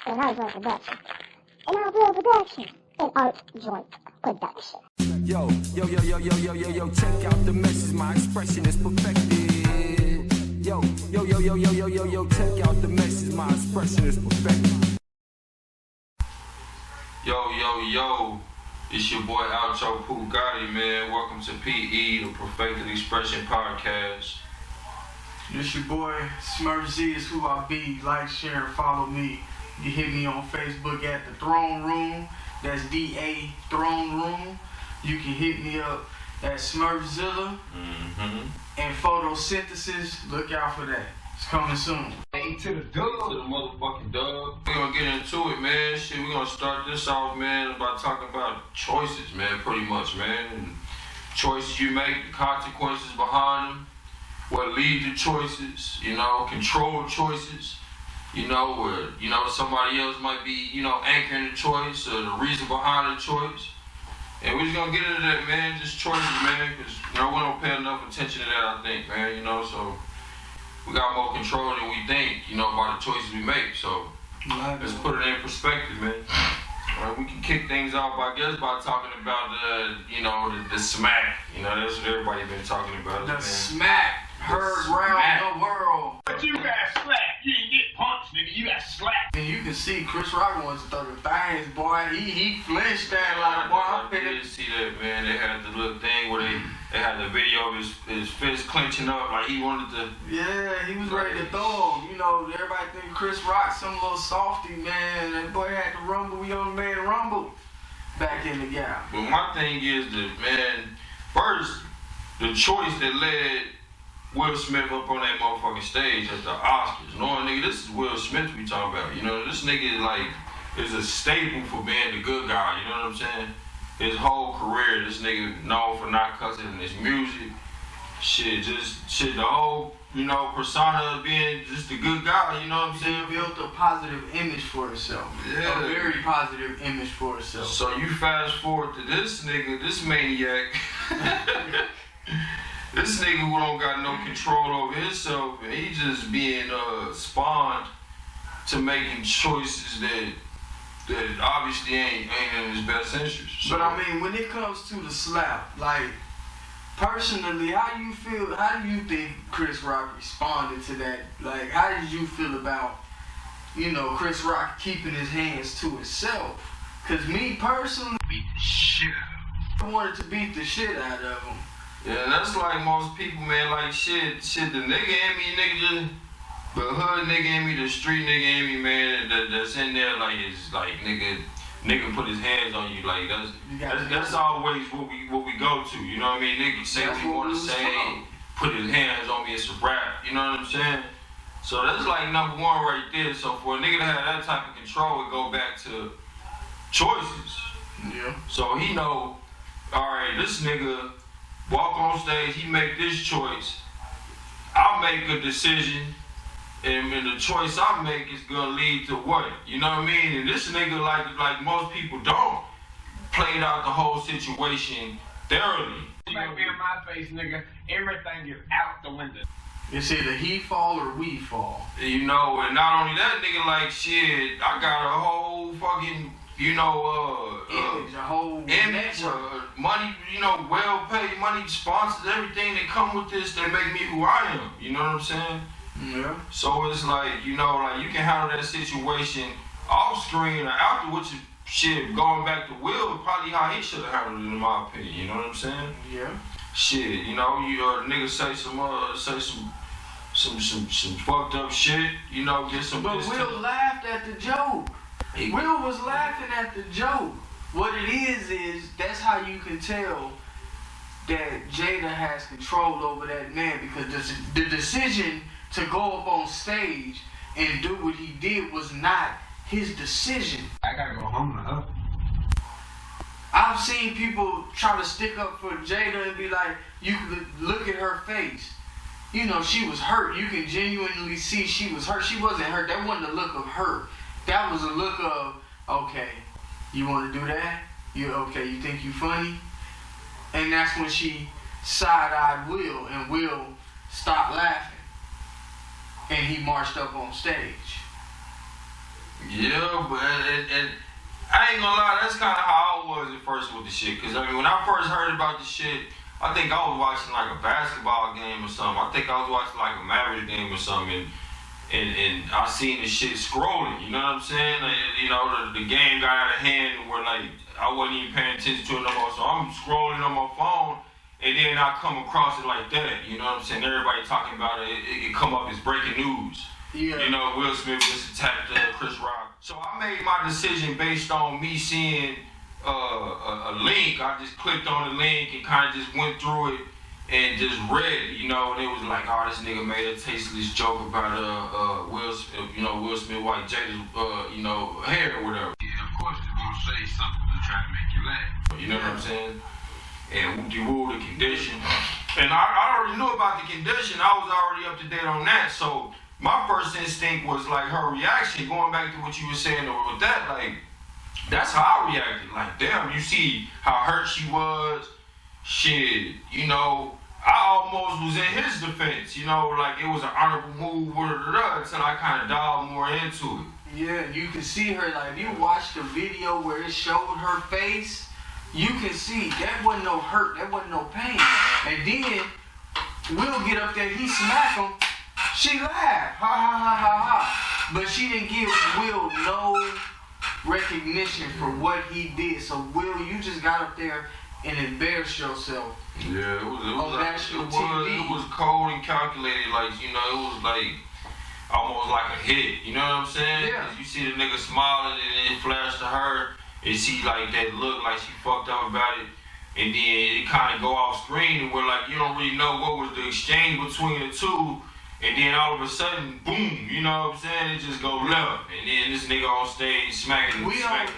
in our joint production. In our real production. In our joint production. Yo, check out the message, my expression is perfected. Yo, check out the message, my expression is perfected. Yo, it's your boy Outro Poohgotti, man. Welcome to PE, the Perfected Expression Podcast. It's your boy Smurf-z is who I be. Like, share, and follow me. You hit me on Facebook at the Throne Room. That's DA Throne Room. You can hit me up at Smurf-zilla and Photosynthesis. Look out for that. It's coming soon. To the motherfucking dub. We're gonna get into it, man. Shit, we're gonna start this off, man, by talking about choices, man, pretty much, man. And choices you make, the consequences behind them, what lead to choices, controlled choices, where, somebody else might be, anchoring the choice or the reason behind the choice. And we're just gonna get into that, man, just choices, man, because, we don't pay enough attention to that, I think, man, so we got more control than we think, about the choices we make. So let's put it in perspective, man. We can kick things off, I guess, by talking about the smack. That's what everybody been talking about. The smack heard round the world. But you got slapped. You didn't get punched, nigga. You got slapped. And you can see Chris Rock wants to throw the things, boy. He flinched that like, boy. I did see that, man. They had the little thing where they had the video of his fist clenching up like he wanted to. Yeah, he was ready to throw him. Everybody think Chris Rock some little softy, man. That boy had to rumble. We only made rumble back in the gap. But my thing is that, man, first, the choice that led Will Smith up on that motherfucking stage at the Oscars. Knowing, nigga, this is Will Smith we talking about. This nigga, is a staple for being the good guy, you know what I'm saying? His whole career, this nigga known for not cussing in his music. The whole, persona of being just a good guy, you know what I'm saying? He built a positive image for himself. Yeah. A very positive image for himself. So you fast forward to this nigga, this maniac. This nigga who don't got no control over himself, and he just being spawned to making choices that obviously ain't in his best interest. So, but when it comes to the slap, personally, how do you think Chris Rock responded to that? How did you feel about, Chris Rock keeping his hands to himself? Cause me personally, Beat the shit out of him. I wanted to beat the shit out of him. yeah, that's like most people, man. Shit, the nigga in me, the hood nigga in me, the street nigga in me, man. That's in there, nigga put his hands on you, that's always what we go to. You know what I mean? Nigga say what he want to say, put his hands on me. It's a rap. You know what I'm saying? So that's number one right there. So for a nigga to have that type of control, it go back to choices. Yeah. So he know, all right, this nigga walk on stage, he make this choice. I'll make a decision, and the choice I make is gonna lead to what? You know what I mean? And this nigga, like most people don't, played out the whole situation thoroughly. You gonna be in my face, nigga. Everything is out the window. It's either he fall or we fall. And not only that, nigga, shit, I got a whole fucking, image, a whole image, money, well-paid money, sponsors, everything that come with this that make me who I am. You know what I'm saying? Yeah. So it's you can handle that situation off screen or afterwards. Shit, going back to Will, probably how he should have handled it, in my opinion. You know what I'm saying? Yeah. Shit, niggas say some fucked up shit. Get some. But Will laughed at the joke. Will was laughing at the joke. What it is that's how you can tell that Jada has control over that man, because the decision to go up on stage and do what he did was not his decision. I gotta go home to her. I've seen people try to stick up for Jada and be like, you could look at her face. She was hurt. You can genuinely see she was hurt. She wasn't hurt. That wasn't a look of hurt. That was a look of, okay, you want to do that? You think you funny? And that's when she side-eyed Will, and Will stopped laughing. And he marched up on stage. Yeah, but and I ain't gonna lie, that's kind of how I was at first with the shit. Cause I mean, when I first heard about the shit, I think I was watching like a basketball game or something. I think I was watching like a Mavericks game or something, and I seen the shit scrolling. You know what I'm saying? Like, you know, the game got out of hand where like I wasn't even paying attention to it no more. So I'm scrolling on my phone, and then I come across it like that. You know what I'm saying? Everybody talking about it. It come up as breaking news. Yeah. You know, Will Smith just attacked Chris Rock. So I made my decision based on me seeing a link. I just clicked on the link and kind of just went through it and just read it, you know, and it was like, oh, this nigga made a tasteless joke about Will Smith white Jada's hair or whatever. Yeah, of course they're gonna say something to try to make you laugh. You know what I'm saying? And whoop-de-woo, the condition. And I already knew about the condition. I was already up to date on that. So my first instinct was like her reaction, going back to what you were saying with that, like, that's how I reacted. Like, damn, you see how hurt she was. Shit, you know, I almost was in his defense, you know, like it was an honorable move, until I kind of dived more into it. Yeah, you can see her, like, if you watch the video where it showed her face, you can see that wasn't no hurt, that wasn't no pain. And then, Will get up there, he smack him, she laughed, ha ha ha ha ha. But she didn't give Will no recognition for what he did. So Will, you just got up there and embarrassed yourself. Yeah, it was cold and calculated, like, you know, it was like almost like a hit, you know what I'm saying? Yeah. You see the nigga smiling and it flashed to her, and she like that look like she fucked up about it, and then it kind of go off screen and we're like, you don't really know what was the exchange between the two. And then all of a sudden, boom, you know what I'm saying? It just go left. And then this nigga on stage smacking. We don't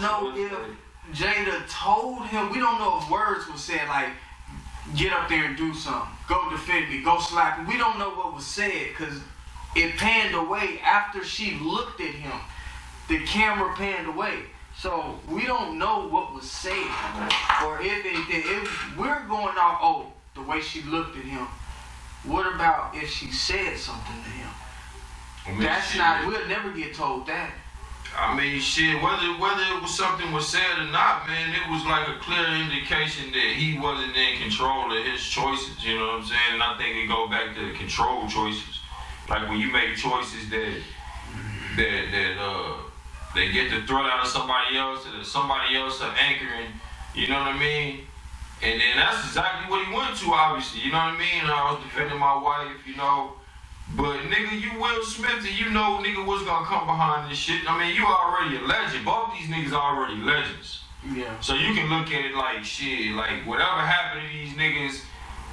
know if Jada told him, we don't know if words were said like, get up there and do something. Go defend me, go slap me. We don't know what was said because it panned away after she looked at him. The camera panned away. So we don't know what was said. Or if anything, if we're going off, the way she looked at him. What about if she said something to him? I mean, we'll never get told that. I mean, shit, whether it was something was said or not, man, it was like a clear indication that he wasn't in control of his choices, you know what I'm saying? And I think it go back to the control choices. Like when you make choices that get the thrill out of somebody else, or somebody else are anchoring, you know what I mean? And then that's exactly what he went to, obviously, you know what I mean? I was defending my wife, you know. But nigga, you Will Smith, and you know nigga what's gonna come behind this shit. I mean, you already a legend. Both these niggas already legends. Yeah. So you can look at it like shit, like whatever happened to these niggas,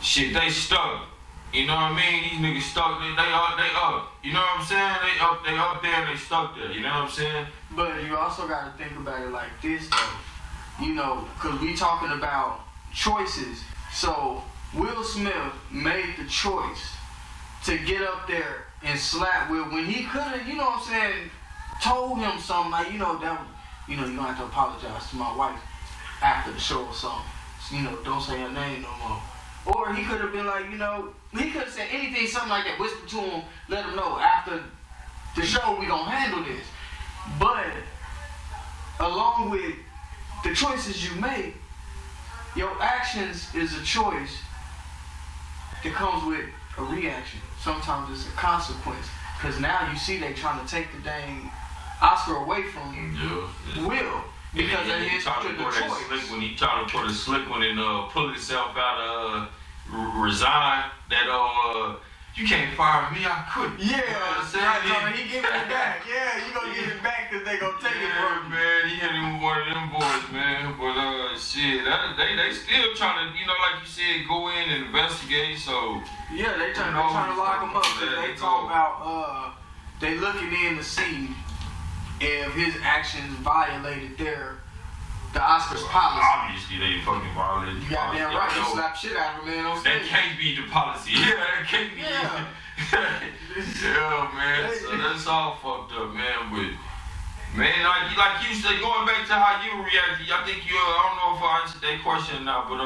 shit, they stuck. You know what I mean? These niggas stuck, they up. You know what I'm saying? They up there and they stuck there, you know what I'm saying? But you also gotta think about it like this though. You know, cause we talking about choices. So Will Smith made the choice to get up there and slap Will when he could have, you know what I'm saying, told him something like, you're gonna have to apologize to my wife after the show or something. So, don't say her name no more. Or he could have been like, he could have said anything, something like that, whisper to him, let him know after the show we gonna handle this. But along with the choices you make, your actions is a choice that comes with a reaction. Sometimes it's a consequence. Because now you see they trying to take the dang Oscar away from Will. Because of his choice. When he tried to put a slick one and pull himself out resign, that you can't fire me, I couldn't. Yeah, you know what I'm saying? He giving it back. Yeah, you gonna give it back because they gonna take it from him. Man, he hit him with one of them boys, man. But shit, they still trying to, like you said, go in and investigate. So yeah, they trying to lock him up. They talk about they looking in to see if his actions violated the Oscars policy. Obviously, they fucking violated the policy. Goddamn right, they slap shit out of him, man. On stage. That can't be the policy. Yeah, that can't be. Yeah. Yeah, man. So that's all fucked up, man. But man, like you said, going back to how you reacted, I think I don't know if I answered that question or not, but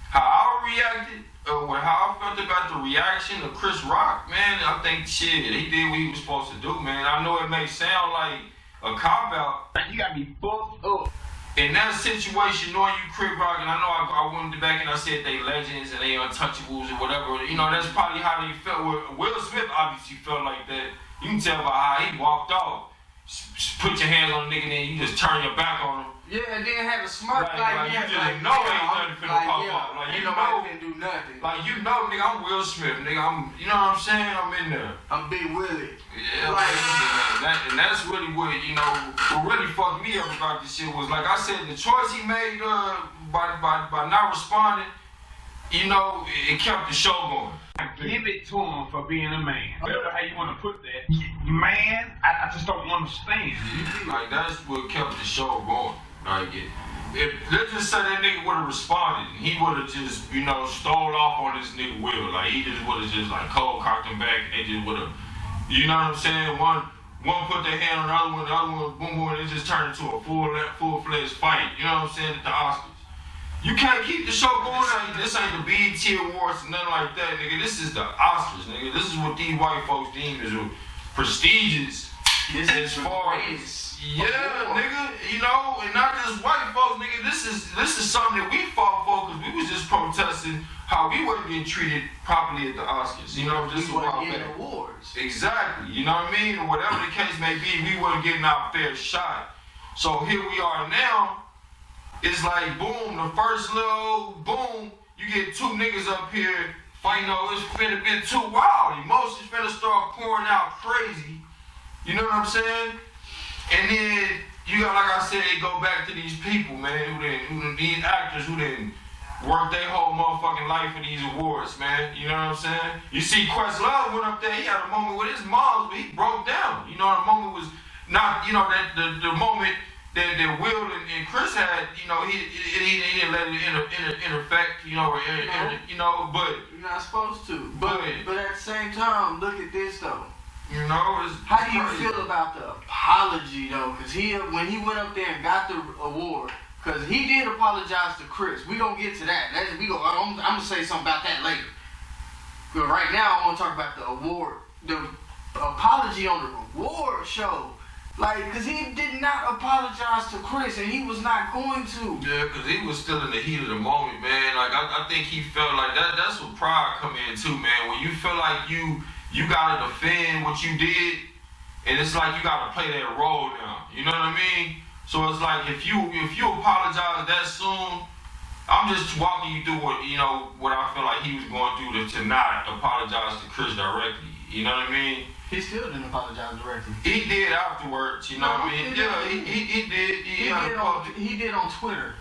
how I reacted, with how I felt about the reaction of Chris Rock, man, I think shit, he did what he was supposed to do, man. I know it may sound like a cop-out. You gotta be fucked up. In that situation, knowing you Chris Rock, and I know I went back and I said they legends and they untouchables or whatever, you know, that's probably how they felt. Will Smith obviously felt like that. You can tell by how he walked off. Put your hands on a nigga and then you just turn your back on him. Yeah, and then had a smirk like you just know ain't nothing finna pop up. Like you know, can do nothing. Like you know, nigga, I'm Will Smith, nigga. You know what I'm saying? I'm in there. I'm Big Willie. Yeah, like, and that's really what what really fucked me up about this shit was, like I said, the choice he made by not responding. You know, it kept the show going. Give it to him for being a man. Whatever how you want to put that. Man, I just don't understand. Like that's what kept the show going. Like let's just say that nigga would have responded. He would have just, stole off on this nigga Will. Like he just would have just like cold cocked him back and they just would have, you know what I'm saying? One put their hand on the other one, boom boom, and it just turned into a full-fledged fight. You know what I'm saying? At the Oscars. You can't keep the show going. This ain't the BET Awards or nothing like that, nigga. This is the Oscars, nigga. This is what these white folks deem as prestigious. This as far as nigga, and not just white folks, nigga. This is something that we fought for because we was just protesting how we wasn't getting treated properly at the Oscars. You know, just a while back. Awards. Exactly. You know what I mean? Whatever the case may be, we weren't getting our fair shot. So here we are now. It's like boom, the first little boom, you get two niggas up here fighting. It's finna be too wild. Emotions finna start pouring out crazy. You know what I'm saying? And then you got, like I said, it go back to these people, man, these actors who didn't work their whole motherfucking life for these awards, man. You know what I'm saying? You see, Questlove went up there. He had a moment with his mom, but he broke down. You know, the moment was not, that the moment that Will and Chris had, he didn't let it interfect, but you're not supposed to. But at the same time, look at this though. How do you feel about the apology though? Because when he went up there and got the award, because he did apologize to Chris. We gonna get to that. I'm gonna say something about that later. But right now I want to talk about the award, the apology on the award show. Like, because he did not apologize to Chris, and he was not going to. Yeah, because he was still in the heat of the moment, man. Like, I think he felt like that's what pride come in too, man. When you feel like you got to defend what you did, and it's like you got to play that role now. You know what I mean? So it's like if you apologize that soon, I'm just walking you through what I feel like he was going through to not apologize to Chris directly. You know what I mean? He still didn't apologize directly. He did afterwards, you know what I mean? Yeah, he did. He did on Twitter.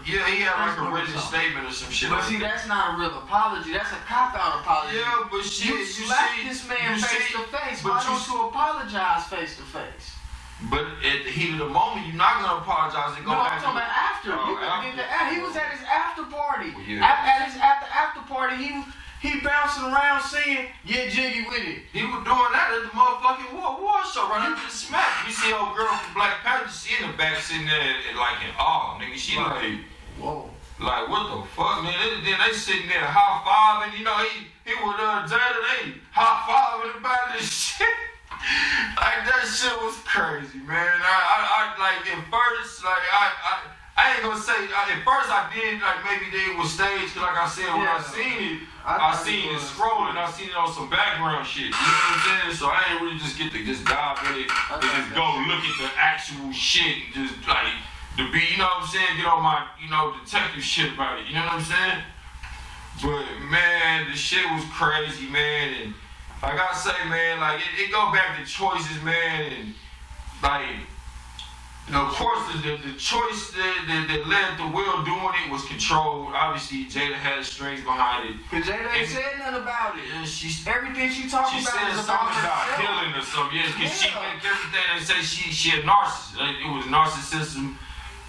He had like a written statement or some shit. But see, that's not a real apology. That's a cop-out apology. Yeah, but shit, you slapped this man face to face. Why don't you apologize face to face? But at the heat of the moment, you're not gonna apologize and go back. No, I'm talking about after. He was at his after party. Well, yeah. At his after party, he bouncing around saying, "Get jiggy with it." He was doing that at the motherfucking war show right after the smack. You see old girl from Black Panther, she in the back sitting there like in awe, nigga. She like, whoa. Like, what the fuck, man? Then they sitting there high-fiving, he was Jada, they high-fiving about this shit. Like, that shit was crazy, man. I like, at first, like, I ain't gonna say, at first I did, like, maybe they was staged, cause like I said, when I seen it, I seen it scrolling, I seen it on some background shit, you know what I'm saying? So I ain't really just get to just dive in it and just go look at the actual shit and just, like, you know what I'm saying, get on my, detective shit about it, you know what I'm saying? But, man, the shit was crazy, man, and like I say, man, like, it go back to choices, man, and, like, of course, the choice that led to Will doing it was controlled. Obviously, Jada had strings behind it. Cause Jada ain't said nothing about it. Yeah, everything she talking about is about herself. Healing or something. Yeah, cause she make everything they say she a narcissist. Like, it was narcissism.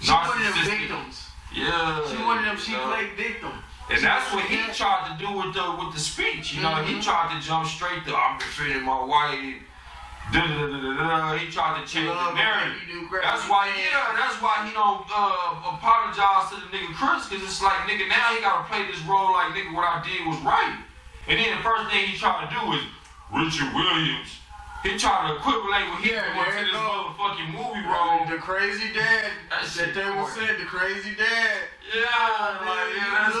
She one of them victims. Yeah. She one of them. She played victim. And that's what he tried to do with the speech. He tried to jump straight to, I'm defending my wife. He tried to change the narrative. That's That's why he don't apologize to the nigga Chris, cause it's like nigga now he gotta play this role like nigga what I did was right. And then the first thing he tried to do is Richard Williams. He tried to equivalent with him to this motherfucking movie role. The crazy dad that they were saying, the crazy dad. Yeah, that's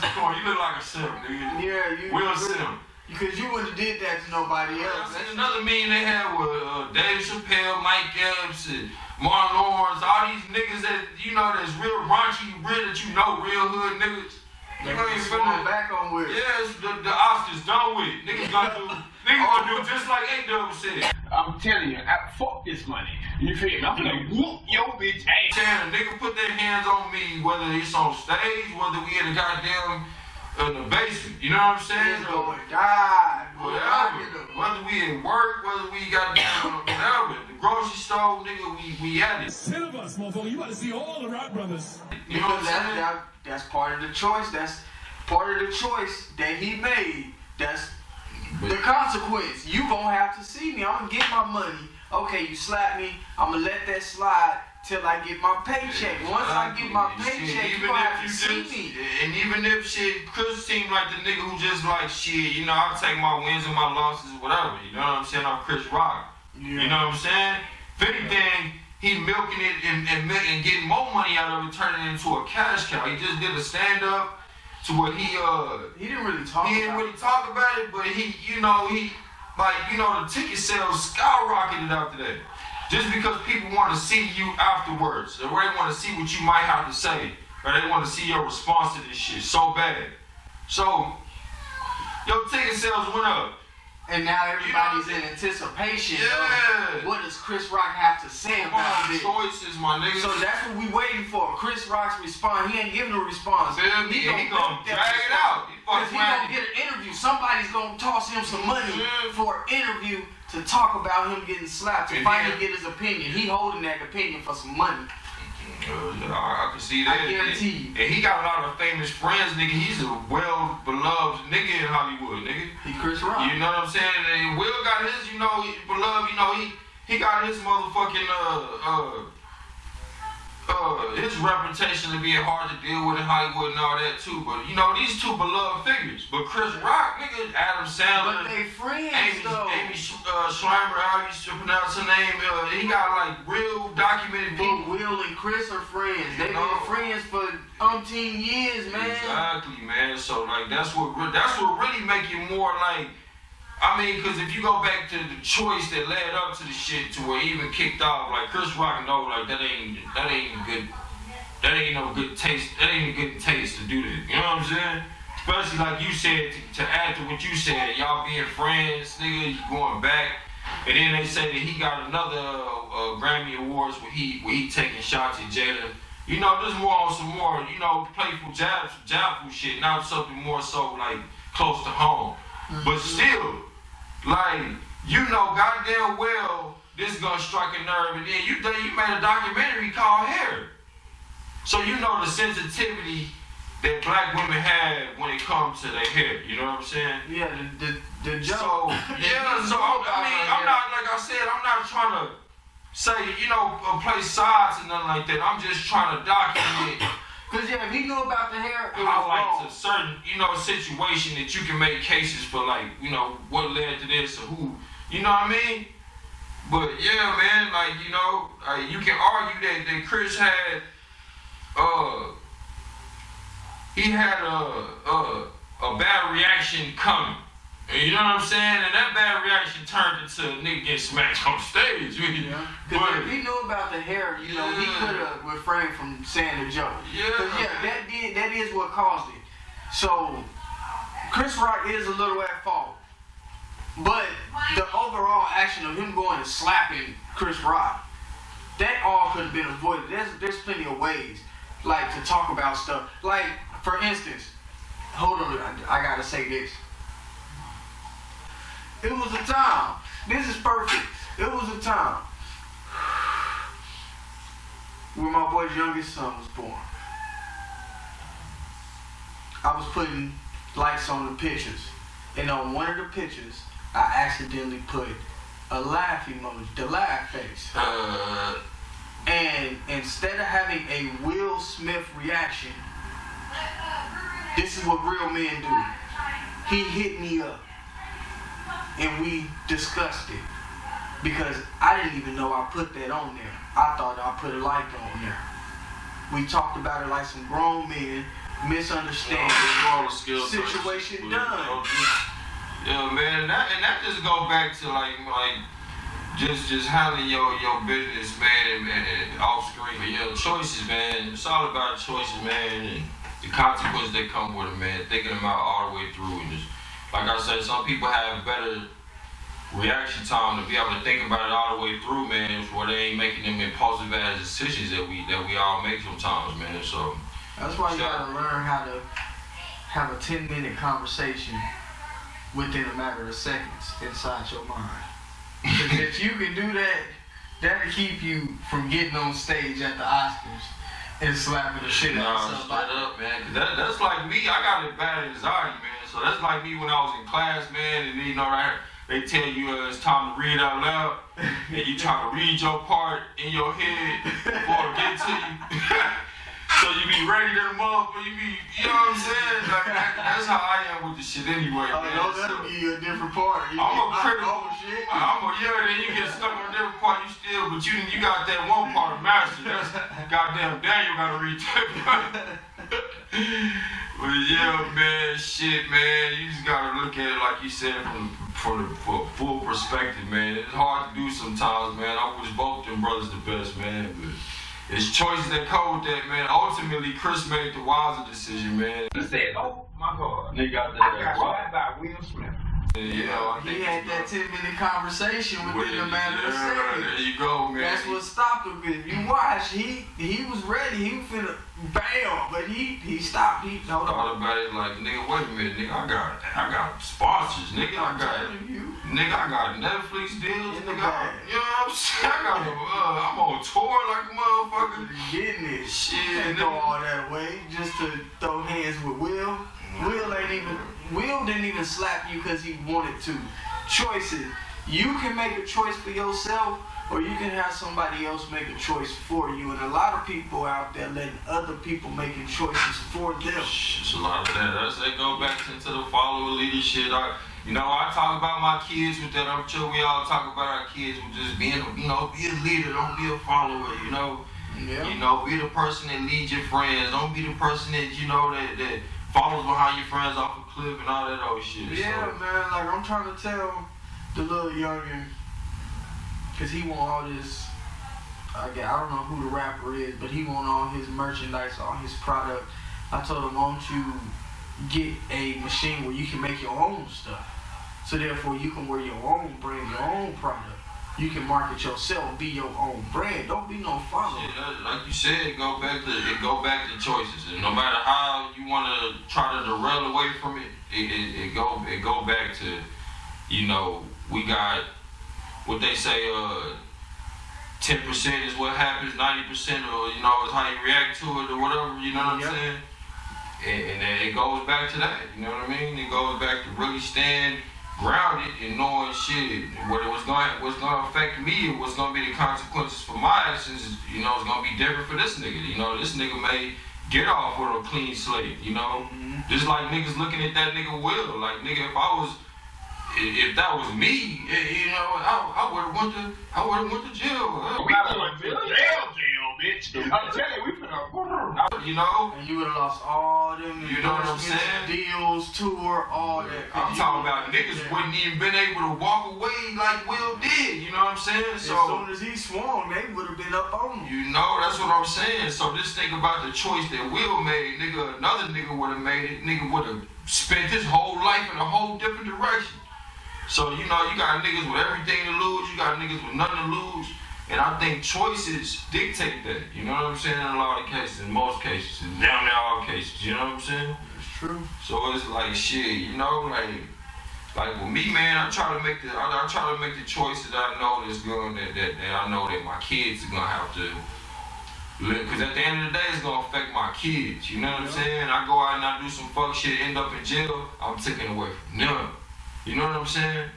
the point. You look like a simp, nigga. Yeah, you Will Simp. Because you wouldn't have did that to nobody else. That's another meme they had with Dave Chappelle, Mike Epps, and Martin Lawrence, all these niggas that you know that's real raunchy, real that you know real hood niggas. You know you finna back on with. Yeah, the Oscars done with. Niggas gonna do just like A-Dub said. I'm telling you, fuck this money. You feel me? I'm gonna whoop your bitch ass. Saying a nigga put their hands on me, whether it's on stage, whether we in the goddamn in the basement. You know what I'm saying? Oh God, whatever. Whether we at work, whether we goddamn whatever. The grocery store, nigga, we at it. 10 of us, motherfucker. You about to see all the Rock Brothers. You know what I'm saying? That's part of the choice. That's part of the choice that he made. That's the consequence. You gonna have to see me. I'm gonna get my money. Okay, you slap me. I'm gonna let that slide till I get my paycheck. Once I get my paycheck, you gonna have to see me. And even if shit, Chris seemed like the nigga who just like shit, you know, I'll take my wins and my losses, whatever. You know what I'm saying? I'm Chris Rock. Yeah. You know what I'm saying? If anything, he milking it and getting more money out of it, turning it into a cash cow. He just did a stand up to where he didn't really talk. He didn't really talk about it, but the ticket sales skyrocketed after that. Just because people want to see you afterwards, or they want to see what you might have to say, or they want to see your response to this shit so bad. So, your ticket sales went up. And now everybody's in anticipation. Yeah. Of what does Chris Rock have to say about this? Choices, my nigga. So that's what we waiting for. Chris Rock's response. He ain't giving a response. He gonna drag it out. Because he gonna get an interview. Somebody's gonna toss him some money for an interview to talk about him getting slapped, to finally get his opinion. He holding that opinion for some money. I can see that. I guarantee you. And he got a lot of famous friends, nigga. He's a well-beloved nigga in Hollywood, nigga. He Chris Rock. You know what I'm saying? And Will got his, beloved, he got his motherfucking, his reputation of being hard to deal with in Hollywood and all that too. But, these two beloved figures. But Chris Rock, nigga, Adam Sandler. But they friends, Amy Schleimer, how you should pronounce her name. He got, like, real documented people. But Will and Chris are friends. They've been friends for umpteen years, man. Exactly, man. So, like, that's what really make it more, like, because if you go back to the choice that led up to the shit to where he even kicked off, like Chris Rock know, like that ain't no good taste. That ain't a good taste to do that. You know what I'm saying? Especially like you said, to add to what you said, y'all being friends, nigga, you going back, and then they say that he got another Grammy Awards where he taking shots at Jada. Just more on some more, playful jabful shit, not something more so like close to home. But still, like, goddamn well, this gonna strike a nerve. And then you made a documentary called Hair. So the sensitivity that black women have when it comes to their hair. You know what I'm saying? Yeah, the joke. So, I'm not, like I said, I'm not trying to say, play sides and nothing like that. I'm just trying to document it. Because, if he knew about the hair, it was highlights a certain, situation that you can make cases for, like, what led to this or who, you know what I mean? But, yeah, man, like, you can argue that Chris had, he had a bad reaction coming. You know what I'm saying? And that bad reaction turned into a nigga getting smacked on stage. Yeah. Because if he knew about the hair, he could have refrained from saying the joke. Yeah. That is what caused it. So, Chris Rock is a little at fault. But the overall action of him going and slapping Chris Rock, that all could have been avoided. There's plenty of ways, like, to talk about stuff. Like, for instance, hold on, I gotta say this. It was a time. This is perfect. It was a time when my boy's youngest son was born. I was putting lights on the pictures. And on one of the pictures, I accidentally put a laugh emoji, the laugh face. And instead of having a Will Smith reaction, this is what real men do. He hit me up and we discussed it because I didn't even know I put that on there. I thought I put a like on there. We talked about it like some grown men, misunderstanding, situation done. Yeah, man, and that just go back to like just handling your business, man, and off screen. But yeah, choices, man. It's all about choices, man, and the consequences that come with it, man. Thinking them out all the way through, and just like I said, some people have better reaction time to be able to think about it all the way through, man, where they ain't making them impulsive ass decisions that we all make sometimes, man. So that's why you gotta learn how to have a 10-minute conversation within a matter of seconds inside your mind. Because if you can do that, that'll keep you from getting on stage at the Oscars and slapping the shit out of somebody. Straight up, man. Cause that's like me. I got a bad anxiety, man. So that's like me when I was in class, man, and you know, right, they tell you it's time to read out loud, and you try to read your part in your head before it get to you. So you be ready to motherfucker, you know what I'm saying? Like, that's how I am with the shit anyway, man. Oh, that'll give you a different part. I'm a critical. Then you get stuck on a different part, but you got that one part mastered. That's goddamn Daniel gotta read that part. But yeah, man, shit, man, you just gotta look at it like you said from a full perspective, man. It's hard to do sometimes, man. I wish both them brothers the best, man, but it's choices that come with that, man. Ultimately, Chris made the wiser decision, man. He said, "Oh my God, They got I got shot by Will Smith." You know, he had that 10-minute conversation within a matter of seconds. There you go, man. That's what stopped him. If you watch, he was ready. He was finna bam, but he stopped. He thought about it like, nigga, wait a minute, nigga, I got sponsors, nigga, I got Netflix deals, nigga, you know what I'm saying? I'm on tour like a motherfucker. Getting it. Shit, Can't throw all that away just to throw hands with Will. Will didn't even slap you because he wanted to. Choices. You can make a choice for yourself, or you can have somebody else make a choice for you. And a lot of people out there letting other people making choices for them. It's a lot of that. That go back into the follower leadership. I talk about my kids with that. I'm sure we all talk about our kids with just being, be a leader, don't be a follower, Yeah. Be the person that leads your friends. Don't be the person that, that follows behind your friends off a cliff and all that old shit. Yeah, so, man, like I'm trying to tell the little youngin', cause he want all this, I don't know who the rapper is, but he want all his merchandise, all his product. I told him, why don't you get a machine where you can make your own stuff? So therefore you can wear your own brand, your own product. You can market yourself, be your own brand. Don't be no follower. Yeah, like you said, it go back to choices. And no matter how you want to try to derail away from it, it go back to, we got what they say, 10% is what happens, 90% or is how you react to it or whatever. You know what I'm saying? And then it goes back to that. You know what I mean? It goes back to really stand grounded and knowing shit, what's gonna affect me, what's gonna be the consequences for my actions, it's gonna be different for this nigga. This nigga may get off with a clean slate, Just like niggas looking at that nigga Will. Like, nigga, if that was me, I would've went to jail. We going to jail, bitch. I'm telling you, we finna. And you would've lost all them endorsements, deals, tour, all that. I'm talking about niggas wouldn't even been able to walk away like Will did. You know what I'm saying? So as soon as he swung, they would've been up on you. That's what I'm saying. So just think about the choice that Will made, nigga. Another nigga would've made it. Nigga would've spent his whole life in a whole different direction. So, you got niggas with everything to lose, you got niggas with nothing to lose, and I think choices dictate that, you know what I'm saying, in a lot of cases, in most cases, in damn near all cases, you know what I'm saying? It's true. So it's like, shit, like with me, man, I try to make the choices that I know that's going, that I know that my kids are gonna have to live, because at the end of the day, it's gonna affect my kids, you know what I'm saying? I go out and I do some fuck shit, end up in jail, I'm taken away from them. You know what I'm saying?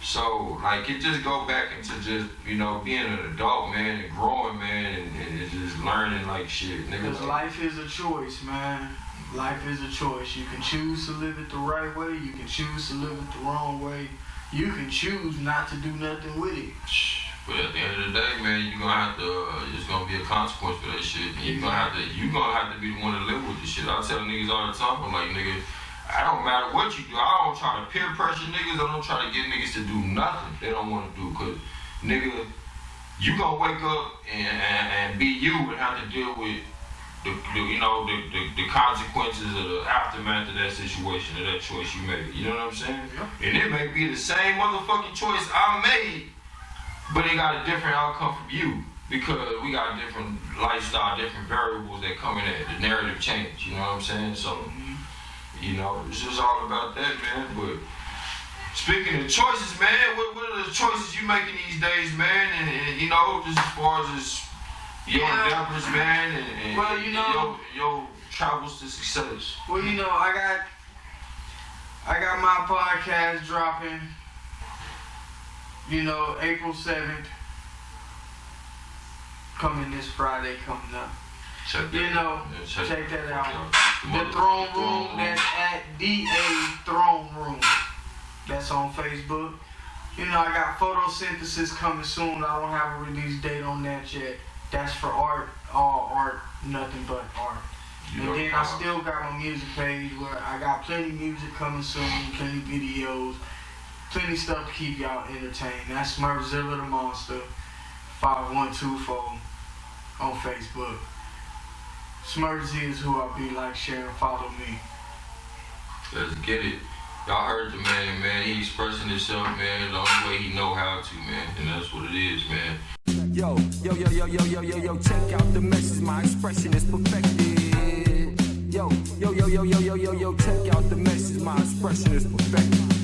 So, like, it just go back into just, you know, being an adult, man, and growing, man, and just learning, like, shit, nigga. Because life is a choice, man. Life is a choice. You can choose to live it the right way. You can choose to live it the wrong way. You can choose not to do nothing with it. But at the end of the day, man, you're gonna have to, it's gonna be a consequence for that shit. And you're gonna have to be the one to live with this shit. I tell niggas all the time, I'm like, nigga, I don't matter what you do. I don't try to peer pressure niggas. I don't try to get niggas to do nothing they don't want to do. Cause, nigga, you gonna wake up and be you and have to deal with the consequences of the aftermath of that situation, of that choice you made. You know what I'm saying? Yeah. And it may be the same motherfucking choice I made, but it got a different outcome from you because we got different lifestyle, different variables that come in there. The narrative change, you know what I'm saying? So, you know, it's just all about that, man. But speaking of choices, man, what are the choices you making these days, man? And you know, just as far as your endeavors, man, and well, you know, your travels to success. Well, you know, I got my podcast dropping, you know, April 7th, coming this Friday coming up. Check that out. The Throne Room, that's at DA Throne Room. That's on Facebook. You know, I got Photosynthesis coming soon. I don't have a release date on that yet. That's for art, all art, nothing but art. And then I still got my music page where I got plenty music coming soon, plenty videos, plenty stuff to keep y'all entertained. That's Smurf-z the Monster, 5124 on Facebook. Smurf-z is who I be, like, share, and follow me. Let's get it. Y'all heard the man. He expressing himself, man, the only way he know how to, man. And that's what it is, man. Yo, check out the message, my expression is perfected. Yo, check out the message, my expression is perfected.